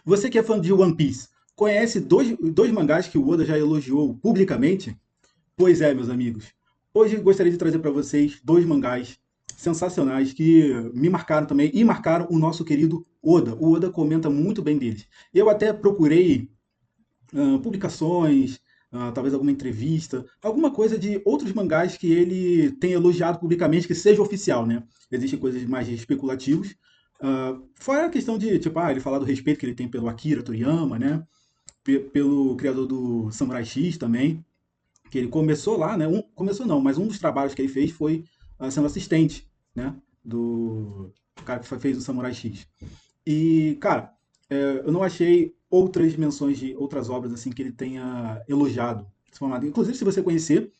Você que é fã de One Piece, conhece dois mangás que o Oda já elogiou publicamente? Pois é, meus amigos. Hoje eu gostaria de trazer para vocês dois mangás sensacionais que me marcaram também e marcaram o nosso querido Oda. O Oda comenta muito bem deles. Eu até procurei publicações, talvez alguma entrevista, alguma coisa de outros mangás que ele tem elogiado publicamente que seja oficial, né? Existem coisas mais especulativas. Fora a questão de, tipo, ele falar do respeito que ele tem pelo Akira Toriyama, né? Pelo criador do Samurai X também, que ele começou lá, né? Começou não, mas um dos trabalhos que ele fez foi sendo assistente, né? Do cara que fez o Samurai X. E, cara, eu não achei outras menções de outras obras assim que ele tenha elogiado. Inclusive, se você conhecer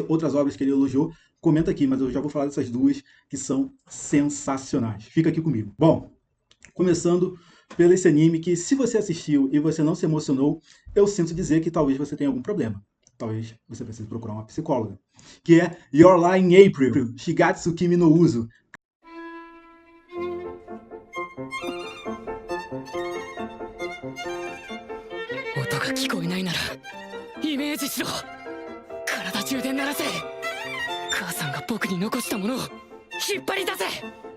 outras obras que ele elogiou, comenta aqui, mas eu já vou falar dessas duas que são sensacionais. Fica aqui comigo. Bom, começando pelo esse anime que, se você assistiu e você não se emocionou, eu sinto dizer que talvez você tenha algum problema. Talvez você precise procurar uma psicóloga. Que é Your Lie in April, Shigatsu Kimi no Uso. 音が聞こえないならイメージしろ。体充電鳴らせ。母さんが僕に残したものを引っ張り出せ。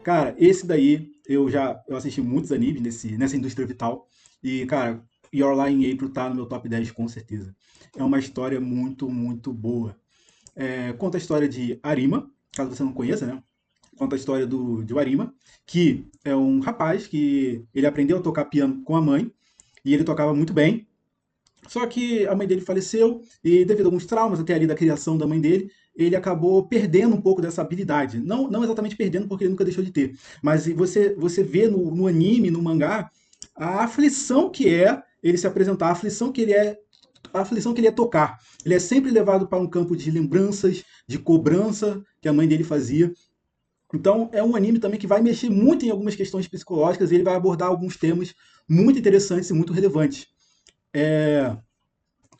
Cara, esse daí eu assisti muitos animes nessa indústria vital. E, cara, Your Lie in April tá no meu top 10 com certeza. É uma história muito, muito boa. Conta a história de Arima, caso você não conheça, né? Conta a história de Arima, que é um rapaz que ele aprendeu a tocar piano com a mãe, e ele tocava muito bem. Só que a mãe dele faleceu, e devido a alguns traumas até ali da criação da mãe dele, ele acabou perdendo um pouco dessa habilidade. Não exatamente perdendo, porque ele nunca deixou de ter. Mas você vê no anime, no mangá, a aflição que é ele se apresentar, a aflição que ele é tocar. Ele é sempre levado para um campo de lembranças, de cobrança que a mãe dele fazia. Então, é um anime também que vai mexer muito em algumas questões psicológicas e ele vai abordar alguns temas muito interessantes e muito relevantes. É,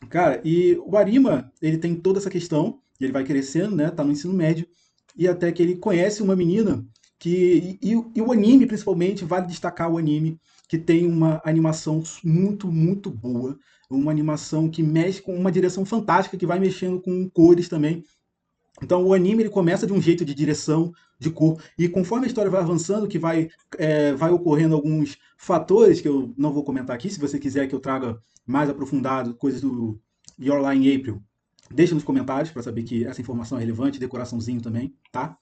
Cara, e o Arima, ele tem toda essa questão, ele vai crescendo, né? Tá no ensino médio, e até que ele conhece uma menina e o anime, principalmente, vale destacar o anime, que tem uma animação muito, muito boa, uma animação que mexe com uma direção fantástica, que vai mexendo com cores também. Então o anime ele começa de um jeito de direção, de cor, e conforme a história vai avançando, que vai ocorrendo alguns fatores que eu não vou comentar aqui, se você quiser que eu traga mais aprofundado, coisas do Your Lie in April, deixa nos comentários para saber que essa informação é relevante, decoraçãozinho também, tá?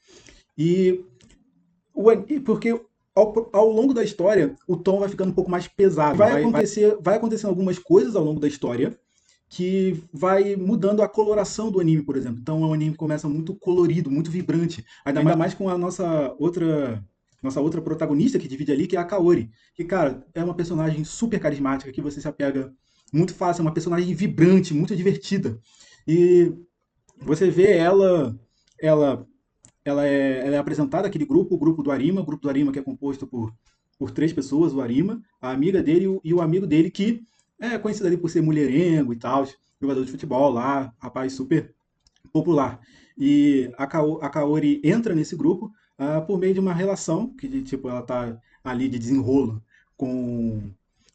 E porque ao longo da história, o tom vai ficando um pouco mais pesado. Vai acontecendo algumas coisas ao longo da história que vai mudando a coloração do anime, por exemplo. Então, o anime começa muito colorido, muito vibrante. Ainda mais com a nossa outra protagonista que divide ali, que é a Kaori. Que, cara, é uma personagem super carismática, que você se apega muito fácil. É uma personagem vibrante, muito divertida. E você vê ela ela é apresentada aquele grupo, o grupo do Arima que é composto por três pessoas, o Arima, a amiga dele e o amigo dele, que é conhecido ali por ser mulherengo e tal, jogador de futebol lá, rapaz super popular. E a Kaori entra nesse grupo por meio de uma relação, que tipo, ela tá ali de desenrolo com,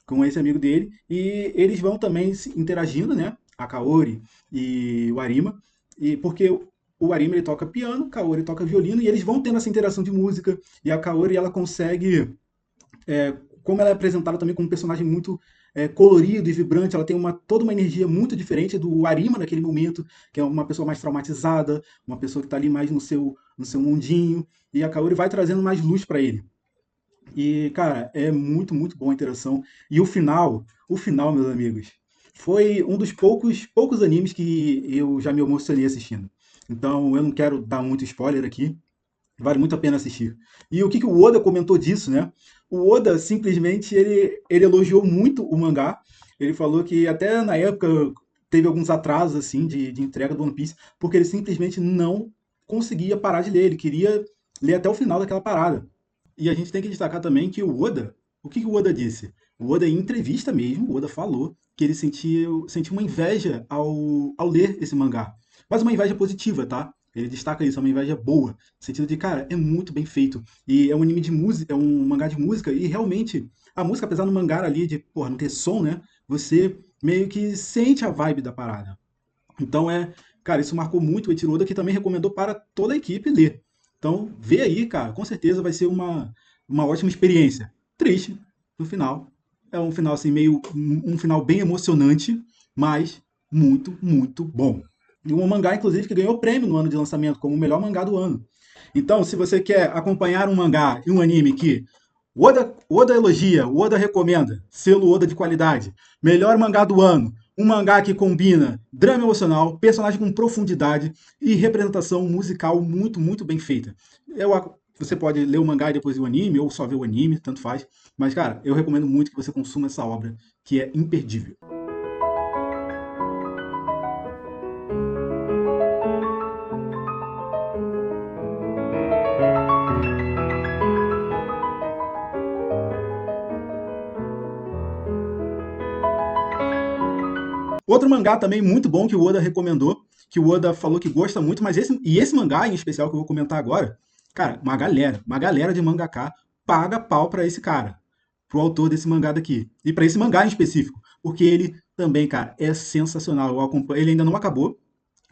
com esse amigo dele, e eles vão também se interagindo, né? A Kaori e o Arima, e porque o Arima ele toca piano, a Kaori toca violino, e eles vão tendo essa interação de música, e a Kaori ela consegue como ela é apresentada também como um personagem muito colorido e vibrante, ela tem toda uma energia muito diferente do Arima naquele momento, que é uma pessoa mais traumatizada, uma pessoa que está ali mais no seu mundinho, e a Kaori vai trazendo mais luz para ele. E, cara, é muito, muito boa a interação. E o final, meus amigos, foi um dos poucos animes que eu já me emocionei assistindo. Então, eu não quero dar muito spoiler aqui, vale muito a pena assistir. E o que o Oda comentou disso, né? O Oda simplesmente ele elogiou muito o mangá. Ele falou que até na época teve alguns atrasos assim de entrega do One Piece, porque ele simplesmente não conseguia parar de ler. Ele queria ler até o final daquela parada. E a gente tem que destacar também que o que o Oda disse? O Oda, em entrevista mesmo, o Oda falou que ele sentia uma inveja ao ler esse mangá. Mas uma inveja positiva, tá? Ele destaca isso, é uma inveja boa. No sentido de, cara, é muito bem feito. E é um anime de música, é um mangá de música, e realmente, a música, apesar do mangá ali, de, porra, não ter som, né? Você meio que sente a vibe da parada. Então cara, isso marcou muito o Eiichiro Oda, que também recomendou para toda a equipe ler. Então, vê aí, cara, com certeza vai ser uma ótima experiência. Triste, no final. É um final assim, meio. Um final bem emocionante, mas muito, muito bom. E um mangá, inclusive, que ganhou prêmio no ano de lançamento como o melhor mangá do ano. Então, se você quer acompanhar um mangá e um anime que Oda elogia, Oda recomenda, selo Oda de qualidade, melhor mangá do ano, um mangá que combina drama emocional, personagem com profundidade e representação musical muito, muito bem feita. Você pode ler o mangá e depois o anime, ou só ver o anime, tanto faz. Mas, cara, eu recomendo muito que você consuma essa obra, que é imperdível. Outro mangá também muito bom que o Oda recomendou, que o Oda falou que gosta muito, mas esse mangá em especial que eu vou comentar agora, cara, uma galera de mangaka paga pau pra esse cara, pro autor desse mangá daqui, e pra esse mangá em específico, porque ele também, cara, é sensacional. Ele ainda não acabou,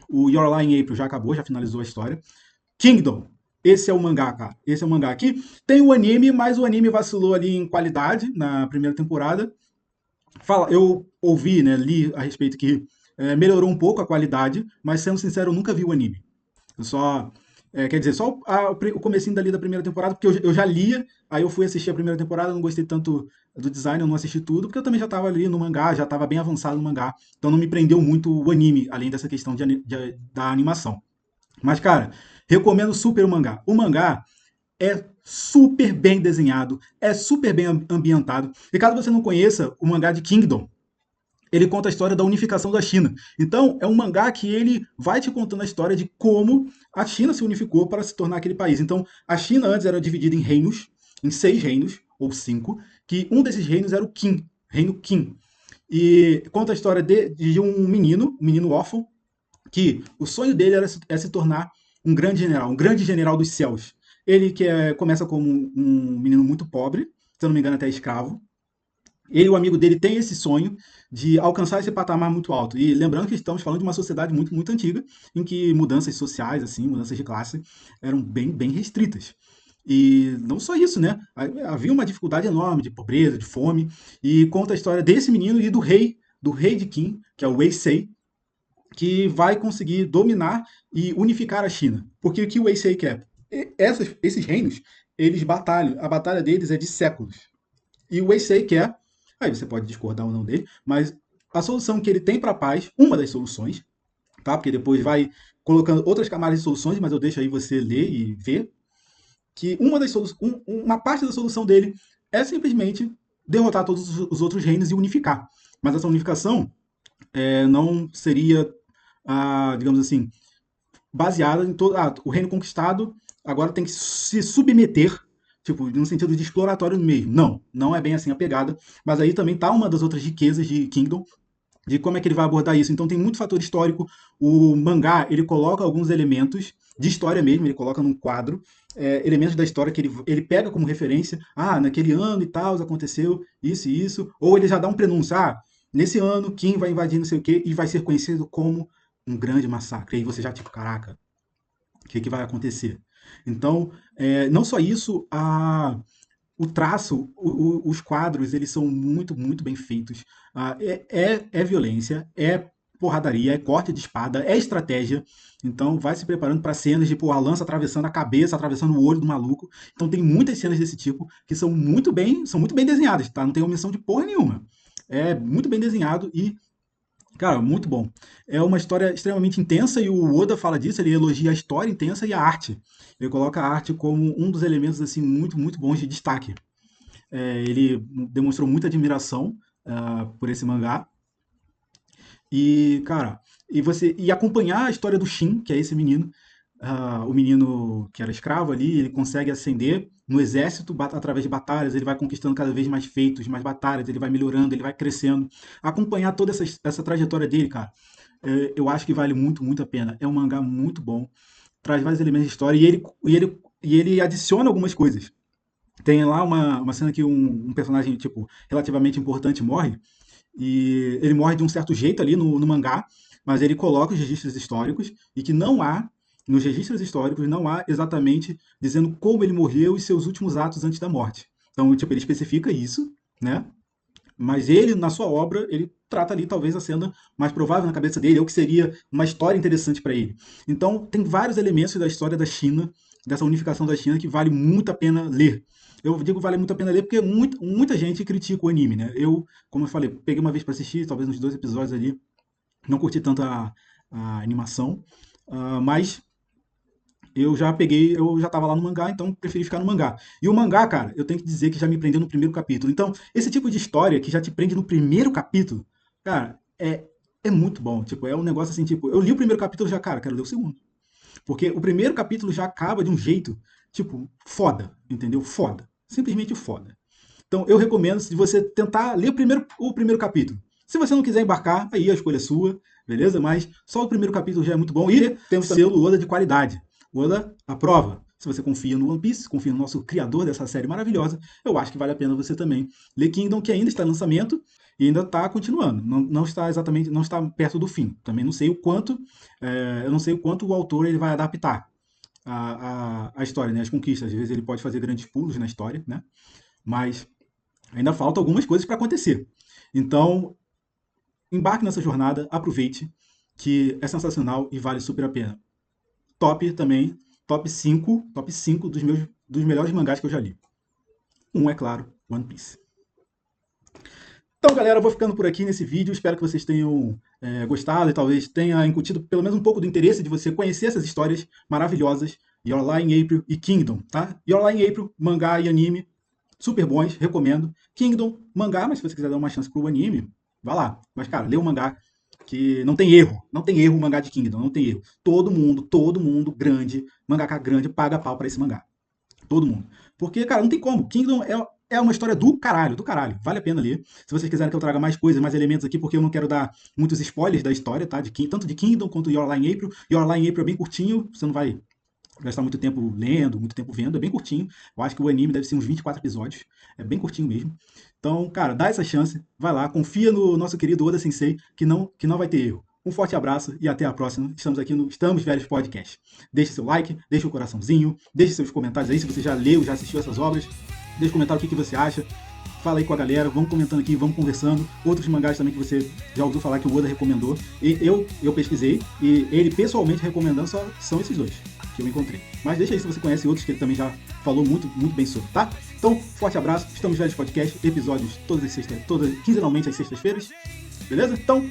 o Your Lie in April já acabou, já finalizou a história. Kingdom, esse é o mangá, cara. Esse é o mangá aqui. Tem o anime, mas o anime vacilou ali em qualidade na primeira temporada. Eu ouvi, né, li a respeito que melhorou um pouco a qualidade, mas sendo sincero, eu nunca vi o anime. Eu só, quer dizer, só o comecinho dali da primeira temporada, porque eu já lia, aí eu fui assistir a primeira temporada, não gostei tanto do design, eu não assisti tudo, porque eu também já estava ali no mangá, já estava bem avançado no mangá, então não me prendeu muito o anime, além dessa questão da animação. Mas, cara, recomendo super o mangá. O mangá é super bem desenhado, é super bem ambientado. E caso você não conheça o mangá de Kingdom, ele conta a história da unificação da China. Então, é um mangá que ele vai te contando a história de como a China se unificou para se tornar aquele país. Então, a China antes era dividida em reinos, em 6 reinos, ou 5, que um desses reinos era o Qin, reino Qin. E conta a história de um menino órfão, que o sonho dele é se tornar um grande general dos céus. Ele começa como um menino muito pobre, se eu não me engano até escravo. Ele e o amigo dele têm esse sonho de alcançar esse patamar muito alto. E lembrando que estamos falando de uma sociedade muito, muito antiga, em que mudanças sociais, assim, mudanças de classe, eram bem, bem restritas. E não só isso, né? Havia uma dificuldade enorme de pobreza, de fome, e conta a história desse menino e do rei de Qin, que é o Wei Sei, que vai conseguir dominar e unificar a China. Porque o que o Heisei quer? Esses reinos, eles batalham, a batalha deles é de séculos. E o Heisei quer, aí você pode discordar ou não dele, mas a solução que ele tem para a paz, uma das soluções, tá? Porque depois vai colocando outras camadas de soluções, mas eu deixo aí você ler e ver, que uma parte da solução dele é simplesmente derrotar todos os outros reinos e unificar. Mas essa unificação não seria, digamos assim, baseada em todo. O reino conquistado agora tem que se submeter, tipo, no sentido de exploratório mesmo. Não, não é bem assim a pegada. Mas aí também tá uma das outras riquezas de Kingdom, de como é que ele vai abordar isso. Então tem muito fator histórico. O mangá, ele coloca alguns elementos de história mesmo, ele coloca num quadro, elementos da história que ele pega como referência. Naquele ano e tal, aconteceu isso e isso. Ou ele já dá um prenúncio. Nesse ano, Kim vai invadir não sei o quê e vai ser conhecido como um grande massacre. E aí você já, tipo, caraca, o que, que vai acontecer? Então, não só isso, o traço, os quadros, eles são muito, muito bem feitos. É violência, é porradaria, é corte de espada, é estratégia. Então, vai se preparando para cenas de pô, a lança atravessando a cabeça, atravessando o olho do maluco. Então, tem muitas cenas desse tipo que são muito bem desenhadas, tá? Não tem omissão de porra nenhuma. É muito bem desenhado e cara, muito bom. É uma história extremamente intensa e o Oda fala disso, ele elogia a história intensa e a arte. Ele coloca a arte como um dos elementos assim muito, muito bons de destaque. Ele demonstrou muita admiração por esse mangá. E, cara, e acompanhar a história do Shin, que é esse menino, o menino que era escravo ali, ele consegue ascender no exército através de batalhas, ele vai conquistando cada vez mais feitos, mais batalhas, ele vai melhorando, ele vai crescendo. Acompanhar toda essa trajetória dele, cara, eu acho que vale muito, muito a pena. É um mangá muito bom. traz vários elementos de história e ele adiciona algumas coisas. Tem lá uma cena que um personagem, tipo, relativamente importante morre, e ele morre de um certo jeito ali no mangá, mas ele coloca os registros históricos, e que não há, nos registros históricos, não há exatamente dizendo como ele morreu e seus últimos atos antes da morte. Então, tipo, ele especifica isso, né? Mas ele, na sua obra, ele trata ali talvez a cena mais provável na cabeça dele, ou que seria uma história interessante para ele. Então, tem vários elementos da história da China, dessa unificação da China, que vale muito a pena ler. Eu digo vale muito a pena ler porque muita gente critica o anime, né? Eu, como eu falei, peguei uma vez para assistir, talvez uns 2 episódios ali, não curti tanto a animação, mas eu já tava lá no mangá, então preferi ficar no mangá. E o mangá, cara, eu tenho que dizer que já me prendeu no primeiro capítulo. Então, esse tipo de história que já te prende no primeiro capítulo, cara, é muito bom. Tipo, é um negócio assim, tipo, eu li o primeiro capítulo já, cara, quero ler o segundo. Porque o primeiro capítulo já acaba de um jeito, tipo, foda, entendeu? Foda. Simplesmente foda. Então, eu recomendo se você tentar ler o primeiro capítulo. Se você não quiser embarcar, aí a escolha é sua, beleza? Mas só o primeiro capítulo já é muito bom. E temos também o Oda de qualidade. O Oda aprova. Se você confia no One Piece, confia no nosso criador dessa série maravilhosa, eu acho que vale a pena você também ler Kingdom, que ainda está em lançamento e ainda está continuando. Não está exatamente, não está perto do fim. Também não sei o quanto, eu não sei o quanto o autor ele vai adaptar a história, né? As conquistas. Às vezes ele pode fazer grandes pulos na história, né? Mas ainda faltam algumas coisas para acontecer. Então, embarque nessa jornada, aproveite, que é sensacional e vale super a pena. Top também, top 5 dos melhores mangás que eu já li. Um, é claro, One Piece. Então, galera, eu vou ficando por aqui nesse vídeo. Espero que vocês tenham gostado e talvez tenha incutido pelo menos um pouco do interesse de você conhecer essas histórias maravilhosas. Your Lie in April e Kingdom, tá? Your Lie in April, mangá e anime, super bons, recomendo. Kingdom, mangá, mas se você quiser dar uma chance pro anime, vá lá. Mas, cara, lê o mangá, que não tem erro. Não tem erro o mangá de Kingdom, não tem erro. Todo mundo grande, mangaka grande, paga pau pra esse mangá. Todo mundo. Porque, cara, não tem como. Kingdom é uma história do caralho, do caralho. Vale a pena ler. Se vocês quiserem que eu traga mais coisas, mais elementos aqui, porque eu não quero dar muitos spoilers da história, tá? Tanto de Kingdom quanto Your Lie in April. Your Lie in April é bem curtinho, você não vai gastar muito tempo lendo, muito tempo vendo, é bem curtinho. Eu acho que o anime deve ser uns 24 episódios, é bem curtinho mesmo. Então, cara, dá essa chance, vai lá, confia no nosso querido Oda Sensei, que não vai ter erro. Um forte abraço e até a próxima. Estamos aqui no Estamos Velhos Podcast. Deixe seu like, deixe o coraçãozinho, deixe seus comentários aí se você já leu, já assistiu essas obras. Deixe comentário o que você acha. Fala aí com a galera, vamos comentando aqui, vamos conversando. Outros mangás também que você já ouviu falar que o Oda recomendou. E eu pesquisei e ele pessoalmente recomendando são esses dois que eu encontrei. Mas deixa aí se você conhece outros que ele também já falou muito bem sobre, tá? Então, forte abraço. Estamos Velhos Podcast, episódios quinzenalmente às sextas-feiras. Beleza? Então,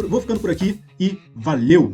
vou ficando por aqui e valeu!